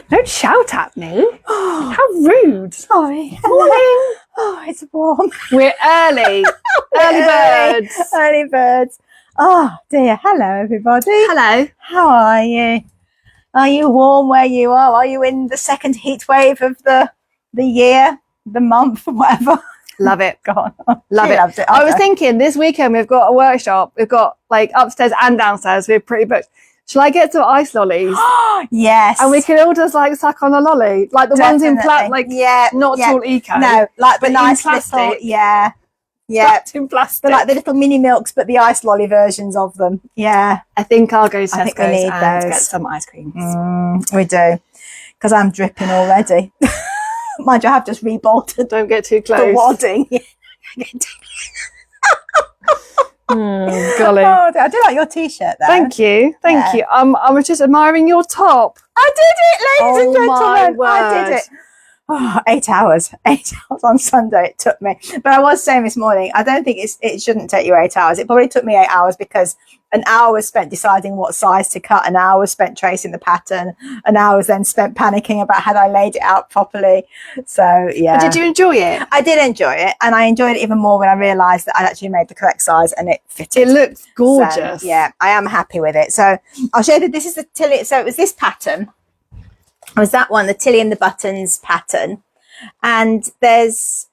Don't shout at me. How rude. Sorry. Morning. Oh, it's warm. We're early. Early birds. Early birds. Oh dear. Hello, everybody. Hello. How are you? Are you warm where you are? Are you in the second heat wave of the year, the month, whatever? Love it. God, Love it. I was thinking this weekend we've got a workshop. We've got like upstairs and downstairs. We're pretty booked. Shall I get some ice lollies? Yes. And we can all just like suck on a lolly, like the ones in plastic, not at all eco. No, like the nice plastic. little, yeah, Wrapped in plastic. they're like the little mini milks, but the ice lolly versions of them. Yeah, I think I'll go to I think we need Tesco's and those. get some ice creams. We do, because I'm dripping already. Mind you, I have just rebolted Don't get too close. the wadding. Golly. Oh, I do like your t-shirt though. Thank you. I was just admiring your top. I did it, ladies and my gentlemen. I did word. it. Oh, 8 hours. 8 hours on Sunday it took me. But I was saying this morning, I don't think it shouldn't take you 8 hours. It probably took me 8 hours because an hour was spent deciding what size to cut, an hour was spent tracing the pattern, an hour was then spent panicking about had I laid it out properly. So yeah. But did you enjoy it? I did enjoy it, and I enjoyed it even more when I realised that I'd actually made the correct size and it fitted. It looked gorgeous. So, yeah, I am happy with it. So I'll show you that this is the Tilly. So it was this pattern. It was that one, the Tilly and the Buttons pattern. And there's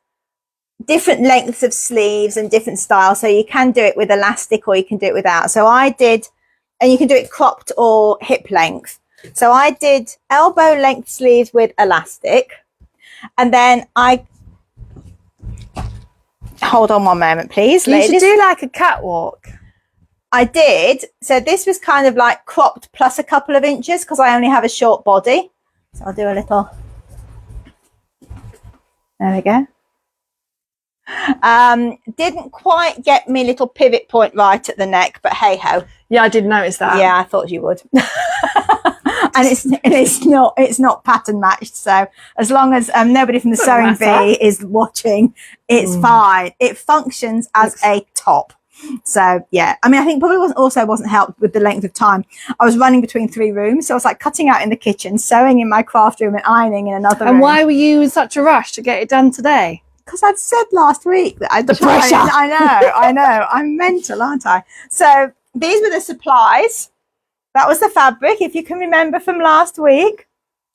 different lengths of sleeves and different styles. So you can do it with elastic or you can do it without. So I did, and you can do it cropped or hip length. So I did elbow length sleeves with elastic. And then hold on one moment, please, ladies. You should do like a catwalk. I did. So this was kind of like cropped plus a couple of inches because I only have a short body. So I'll do a little. There we go. Didn't quite get me little pivot point right at the neck, but hey ho. Yeah, I did notice that. Yeah, I thought you would. And it's not pattern matched. So as long as nobody from the sewing bee is watching, it's fine. It functions as a top. So yeah, I mean, I think probably wasn't helped with the length of time. I was running between 3 rooms, so I was like cutting out in the kitchen, sewing in my craft room, and ironing in another room. And why were you in such a rush to get it done today? Because I'd said last week that I'd pressure. I know. I'm mental, aren't I? So these were the supplies. That was the fabric, if you can remember from last week.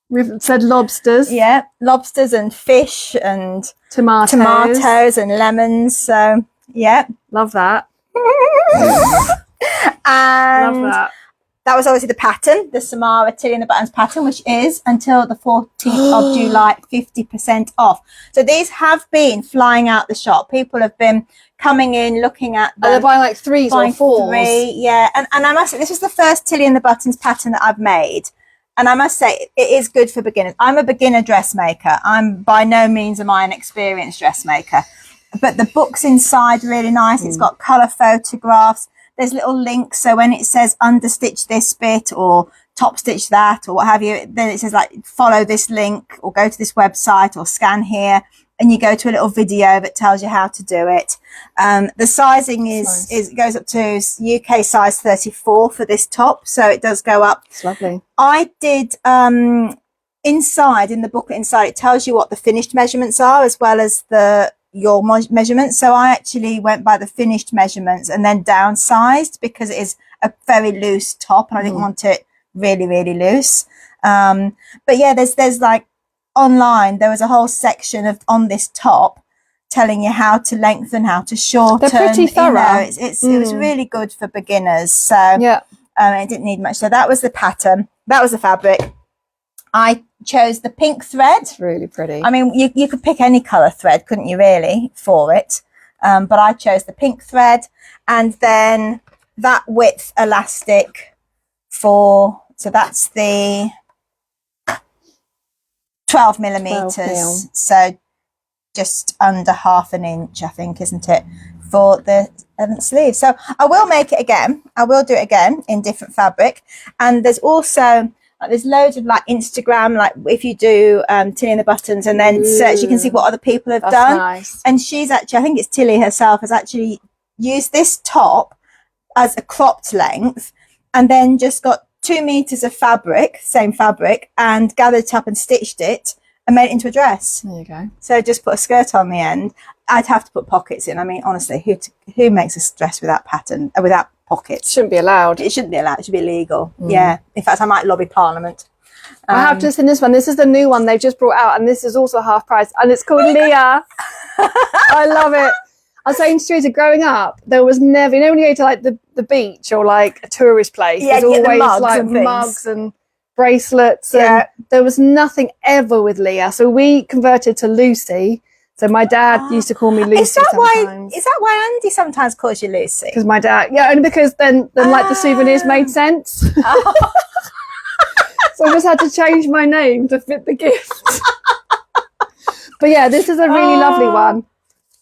We've said lobsters. Yeah, lobsters and fish and tomatoes and lemons. So yeah, love that. And love that. That was obviously the pattern, the Samara Tilly and the Buttons pattern, which is until the 14th of July, 50% off. So these have been flying out the shop. People have been coming in, looking at them. They're buying like 3s or 4s. 3, yeah. And I must say, this was the first Tilly and the Buttons pattern that I've made. And I must say, it is good for beginners. I'm a beginner dressmaker. I'm by no means am I an experienced dressmaker. But the book's inside really nice. It's got colour photographs. There's little links. So when it says understitch this bit or top stitch that or what have you, then it says like follow this link or go to this website or scan here. And you go to a little video that tells you how to do it. The sizing is goes up to UK size 34 for this top. So it does go up. It's lovely. I did inside, in the booklet inside, it tells you what the finished measurements are as well as your measurements. So I actually went by the finished measurements and then downsized because it is a very loose top and I didn't want it really, really loose. But yeah, there's like online, there was a whole section on this top telling you how to lengthen, how to shorten. They're pretty thorough. It was really good for beginners. So yeah, it didn't need much. So that was the pattern. That was the fabric. I chose the pink thread. It's really pretty. I mean, you could pick any colour thread, couldn't you, really, for it? But I chose the pink thread. And then that width elastic so that's the 12 millimetres. So just under half an inch, I think, isn't it, for the 11th sleeve. So I will make it again. I will do it again in different fabric. And there's also... there's loads of like Instagram, like if you do Tilly and the Buttons and then search, you can see what other people have done. Nice. And she's actually, I think it's Tilly herself, has actually used this top as a cropped length and then just got 2 meters of fabric, same fabric, and gathered it up and stitched it and made it into a dress. There you go. So just put a skirt on the end. I'd have to put pockets in. I mean, honestly, who makes a dress without pattern, without pockets? Shouldn't be allowed. It shouldn't be allowed. It should be illegal. Yeah. In fact, I might lobby Parliament. I have just seen this one. This is the new one they've just brought out, and this is also half price, and it's called Leah. I love it. I was saying to Teresa, growing up, there was never, when you go to like the beach or like a tourist place, there's you get always the mugs like and things. mugs and bracelets. And there was nothing ever with Leah. So we converted to Lucy. So my dad used to call me Lucy sometimes. Is that why Andy sometimes calls you Lucy? Because my dad, only because then like the souvenirs made sense. So I just had to change my name to fit the gift. But yeah, this is a really lovely one.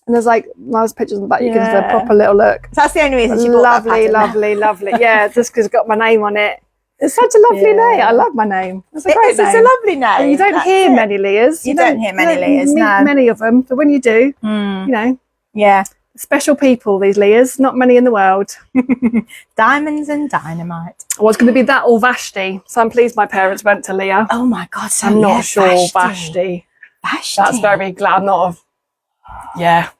And there's like nice pictures on the back. You can have a proper little look. So that's the only reason she bought lovely, that pattern. lovely. Yeah, just because it's got my name on it. It's such a lovely name. I love my name. It's a great name. It's a lovely name. And you don't hear many Leahs. You don't hear many Leahs, meet no. many of them. But when you do, you know. Yeah. Special people, these Leahs. Not many in the world. Diamonds and dynamite. Well, it's going to be that or Vashti. So I'm pleased my parents went to Leah. Oh my God. So I'm not sure Vashti. Vashti. That's very glad. I'm not of. Yeah.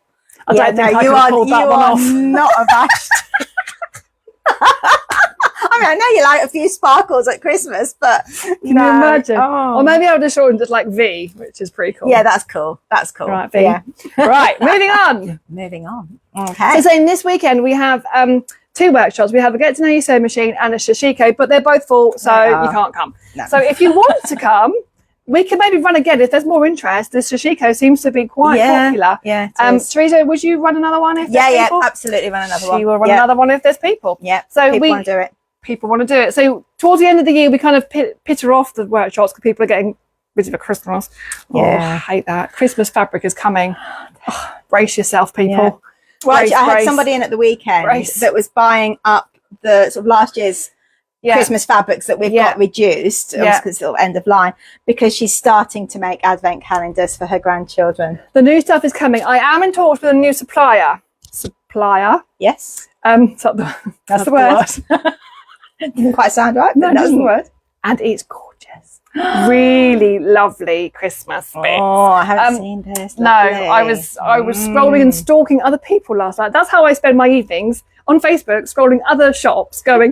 I don't think I you could are, pull that you one are off. not a Vashti. I mean, I know you like a few sparkles at Christmas, but Can you imagine? Oh. Or maybe I'll just shorten just like V, which is pretty cool. Yeah, that's cool. That's cool. Right, V. Yeah. Right, moving on. Moving on. Okay. So this weekend we have 2 workshops. We have a Get to Know You Sewing Machine and a Shishiko, but they're both full, so you can't come. No. So if you want to come, we can maybe run again if there's more interest. The Shishiko seems to be quite popular. Yeah. Teresa, would you run another one if there's people? Absolutely run another one. She will run another one if there's people. Yeah. So people want to do it. People want to do it. So towards the end of the year, we kind of pitter off the workshops because people are getting busy for Christmas. Yeah. Oh, I hate that. Christmas fabric is coming. Oh, brace yourself, people. Yeah. Well, actually, I had somebody in at the weekend that was buying up the sort of last year's Christmas fabrics that we've got reduced, because it's sort of end of line, because she's starting to make advent calendars for her grandchildren. The new stuff is coming. I am in talks with a new supplier. Yes. That's the word. Didn't quite sound right, but that's the word. And it's gorgeous. Really lovely Christmas bits. Oh, I haven't seen this. No, I was scrolling and stalking other people last night. That's how I spend my evenings, on Facebook, scrolling other shops, going,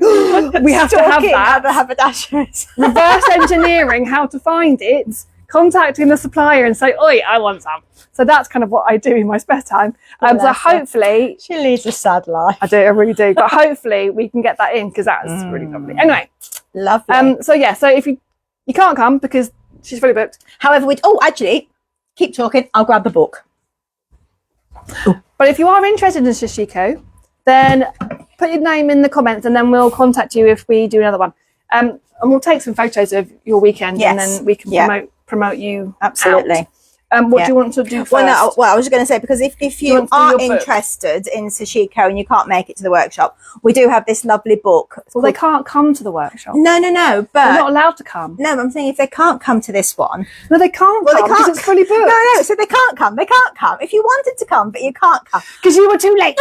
we have to have that. Other haberdashers. Reverse engineering how to find it, contacting the supplier and say, oi, I want some. So that's kind of what I do in my spare time. So hopefully... She leads a sad life. I really do. But hopefully we can get that in because that's really lovely. Anyway. Lovely. So if you can't come because she's fully booked. However, actually, keep talking. I'll grab the book. But if you are interested in Shishiko, then put your name in the comments and then we'll contact you if we do another one. And we'll take some photos of your weekend and then we can promote you. Absolutely. Out. What do you want to do first? Well, I was just going to say, because if you are interested in Shishiko and you can't make it to the workshop, we do have this lovely book. Well, they can't come to the workshop. No, but they're not allowed to come. No, I'm saying if they can't come to this one. No, they can't come because it's fully booked. No, so they can't come. They can't come. If you wanted to come, but you can't come. Because you were too late.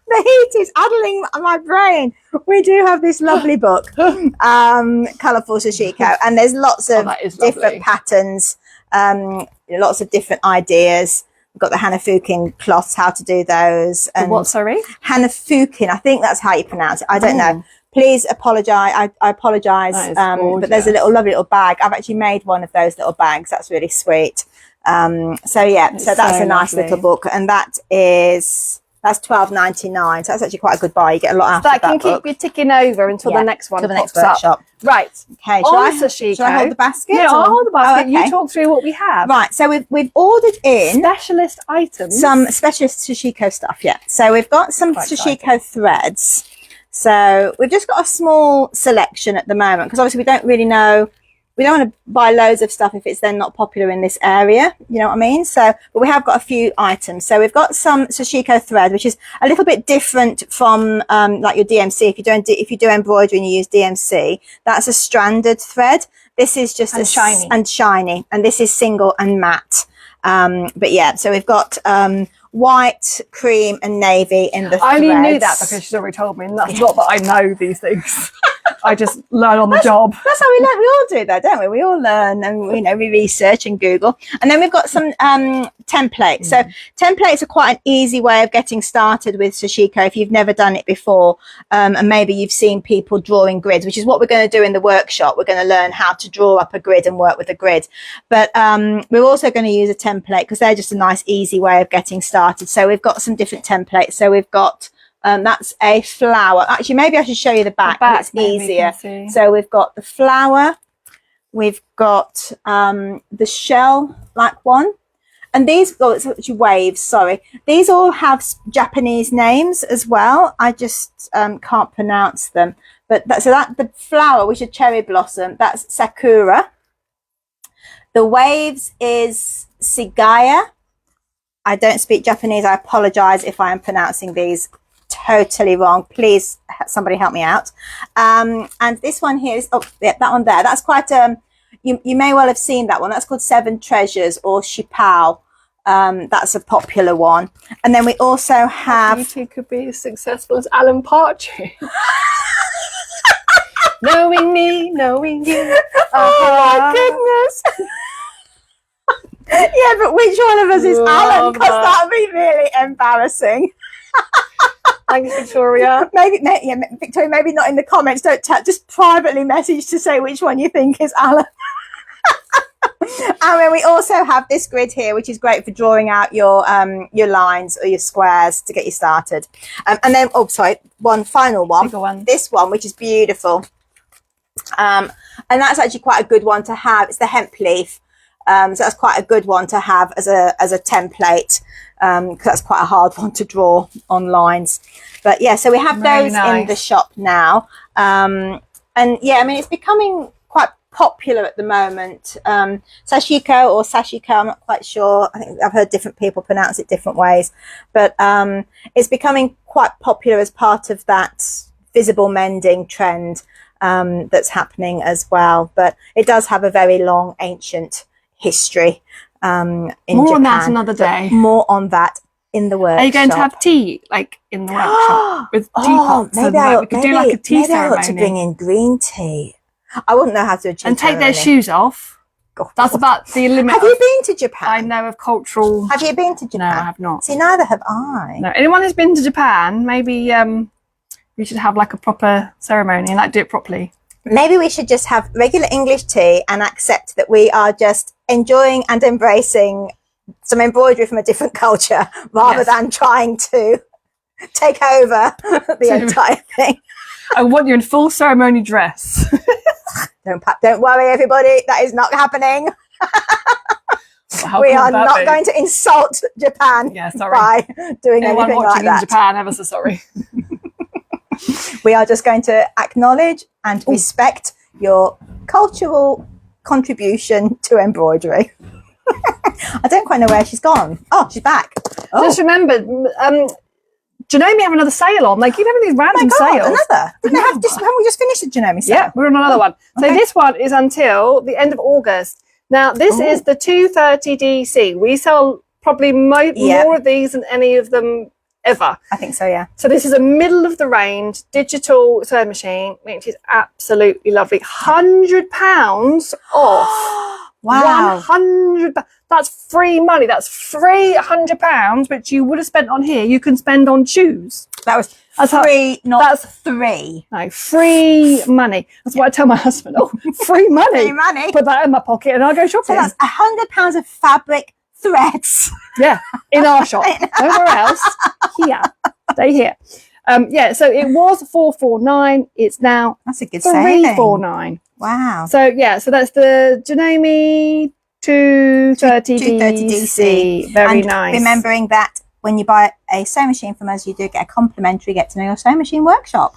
The heat is addling my brain. We do have this lovely book, Colourful Shishiko, and there's lots of different patterns, lots of different ideas. We've got the Hanafukin cloths, how to do those. And what, sorry? Hanafukin, I think that's how you pronounce it. I don't know. Please apologise. I apologise. But there's a lovely little bag. I've actually made one of those little bags. That's really sweet. So that's a nice little book, and that's $12.99. So that's actually quite a good buy. You get a lot out of that. That can keep you ticking over until the next one pops up. Right. Okay. Shall I hold the basket? Yeah, I'll hold the basket. You talk through what we have. Right. So we've ordered in specialist items. Some specialist Shishiko stuff. Yeah. So we've got some Shishiko threads. So we've just got a small selection at the moment because obviously we don't really know. We don't want to buy loads of stuff if it's then not popular in this area. You know what I mean? So, but we have got a few items. So we've got some Shishiko thread, which is a little bit different from like your DMC. If you do embroidery and you use DMC, that's a stranded thread. This is just shiny, and this is single and matte. But yeah, so we've got white, cream and navy in the I only knew threads. that because she's already told me, and that's not that I know these things. I just learn on the job. That's how we learn. We all do that, don't we? We all learn, and we research and Google. And then we've got some templates. So templates are quite an easy way of getting started with sashiko if you've never done it before, and maybe you've seen people drawing grids, which is what we're going to do in the workshop. We're going to learn how to draw up a grid and work with a grid. But we're also going to use a template because they're just a nice, easy way of getting started. So we've got some different templates. So we've got that's a flower. Actually, maybe I should show you the back. It's easier. So we've got the flower, we've got the shell like one, and these, oh, it's actually waves, sorry. These all have Japanese names as well. I just can't pronounce them. But so that the flower, which is cherry blossom, that's sakura. The waves is sigaya. I don't speak Japanese. I apologize if I am pronouncing these totally wrong. Please somebody help me out. And this one here is, oh yeah, that one there, that's quite you may well have seen that one. That's called Seven Treasures or Shipao. That's a popular one. And then we also have, You two could be as successful as Alan Partridge. Knowing me, knowing you. oh my goodness. Yeah, but which one of us is Alan? Because that would be really embarrassing. Thanks, Victoria. Maybe, yeah, Victoria, maybe not in the comments. Don't just privately message to say which one you think is Alan. And then we also have this grid here, which is great for drawing out your lines or your squares to get you started. And then, oh, sorry, one final one. Bigger one. This one, which is beautiful. And that's actually quite a good one to have. It's the hemp leaf. So that's quite a good one to have as a template, because that's quite a hard one to draw on lines. But yeah, so we have Very those nice. in the shop now. And yeah, I mean, it's becoming quite popular at the moment. Sashiko or sashiko, I'm not quite sure. I think I've heard different people pronounce it different ways. But it's becoming quite popular as part of that visible mending trend that's happening as well. But it does have a very long, ancient history in More Japan. on that another day. More on that in the workshop. Are you going to have tea, like, in the workshop with teapots? Maybe we could do like a tea maybe ceremony. I ought to bring in green tea. I wouldn't know how to do a tea and take their ceremony. shoes off. God. That's about the limit. Have you been to Japan? I know of cultural. Have you been to Japan? No, I have not. See, neither have I. No, anyone who's been to Japan, maybe we should have like a proper ceremony and like do it properly. Maybe we should just have regular English tea and accept that we are just enjoying and embracing some embroidery from a different culture rather than trying to take over the entire thing. I want you in full ceremony dress. Don't worry, everybody. That is not happening. We are not going to insult Japan by doing Anyone anything like watching that. in Japan, ever so sorry. We are just going to acknowledge and respect your cultural contribution to embroidery. I don't quite know where she's gone. Oh, she's back. Oh. Just remember, Janome have another sale on. They keep having these random sales. Another? Haven't we just finished the Janome sale? Yeah, we're on another one. So this one is until the end of August. Now, this is the 230 DC. We sell probably more of these than any of them ever. I think so, yeah. So this is a middle of the range digital sewing machine, which is absolutely lovely. £100 off. Wow. 100. That's free money. That's free £100, which you would have spent on here. You can spend on shoes. That was free, that's three. No, free money. That's what I tell my husband. Oh, free money. Free money. Put that in my pocket and I'll go shopping. So that's £100 of fabric threads. Yeah, in our shop. Nowhere else. Here. Stay here. Yeah, so it was $449. It's now that's a good saving. $349. Wow. So yeah, so that's the Janome 230 DC. Very nice. Remembering that when you buy a sewing machine from us, you do get a complimentary Get to Know Your Sewing Machine workshop.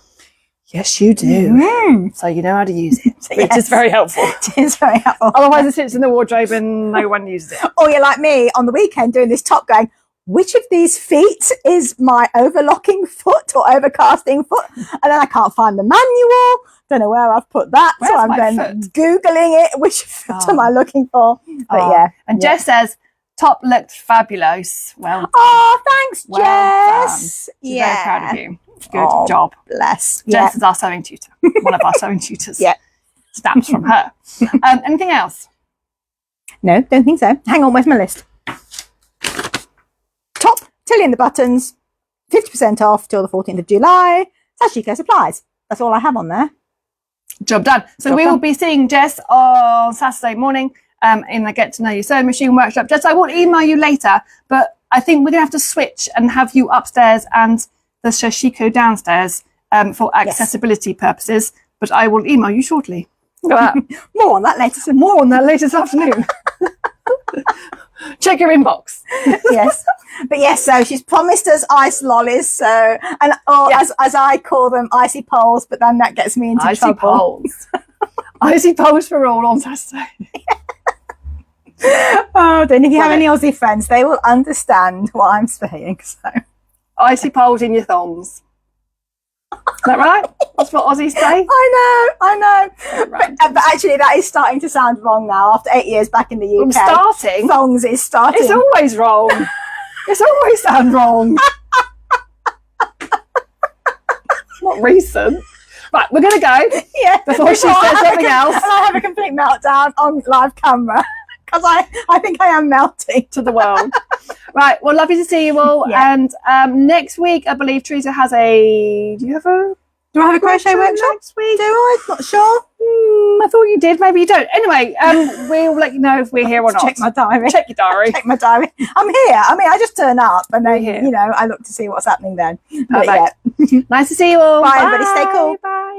Yes, you do. So you know how to use it, which is very helpful. It is very helpful. Otherwise, it sits in the wardrobe and no one uses it. Or you're like me on the weekend doing this top going, which of these feet is my overlocking foot or overcasting foot? And then I can't find the manual. Don't know where I've put that. Where's so I'm then Googling it. Which foot am I looking for? But yeah. And Jess says, Top looked fabulous. Well done. Oh, thanks, Well Jess. done. She's very proud of you. Good Oh, job. Bless. Jess is our sewing tutor. One of our sewing tutors. Yeah. Stamps from her. Anything else? No, don't think so. Hang on, where's my list? Top Tilly and the Buttons, 50% off till the 14th of July. Sashiko Supplies. That's all I have on there. Job done. So Job we done. will be seeing Jess on Saturday morning in the Get to Know You Sewing Machine workshop. Jess, I will email you later, but I think we're going to have to switch and have you upstairs and the Sashiko downstairs for accessibility purposes, but I will email you shortly. More on that later. More on that later this afternoon. Check your inbox. Yes, but yes. So she's promised us ice lollies. So as I call them, icy poles. But then that gets me into Icy trouble. poles. Icy poles for all on Saturday. Oh, then if you have any Aussie friends, they will understand what I'm saying. So icy poles in your thongs. Is that right? That's what Aussies say. I know. Right. But actually, that is starting to sound wrong now. After 8 years back in the UK, I'm starting. thongs is starting. It's always wrong. It's always sound wrong. Not recent. Right, we're going to go. Yeah. Before she says something else. And I have a complete meltdown on live camera because I think I am melting To the world. Right, well, lovely to see you all. Yeah. And next week, I believe Teresa has a... Do I have a crochet workshop next week? Do I? Not sure. I thought you did. Maybe you don't. Anyway, we'll let you know if we're here or not. Check my diary. Check your diary. Check my diary. I'm here. I mean, I just turn up and then, You're here. you know, I look to see what's happening then. But Perfect. Nice to see you all. Bye, everybody. Stay cool. Bye.